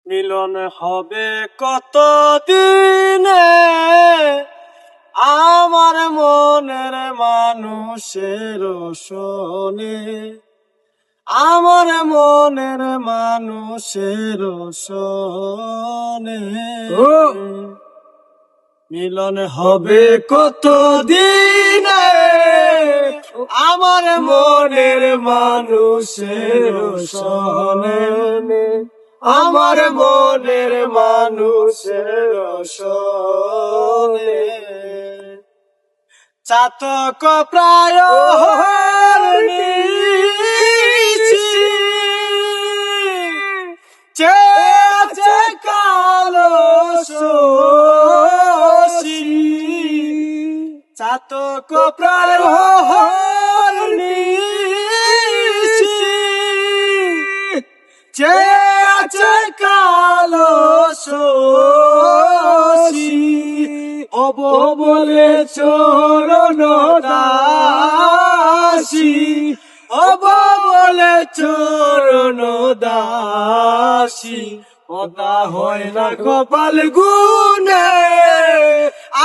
মিলন হবে কত দিনে আমার মনের মানুষের শোনে, আমার মনের মানুষের শোনে। মিলন হবে কত দিনে আমার মনের মানুষের শোনে, আমার মনের মানুষের শোনে। চাতক প্রায় চেয়ে কালো শোষী, চাতক প্রায় চেয়ে কালো শোষী, অব বলে চরণ দাসী, অব বলে চরণ দাসী। কথা হয় না কপাল গুনে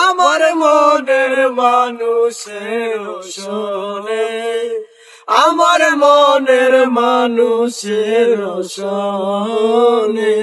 আমার মনের মানুষের শোনে, আমার মনের মানুষের শোনে।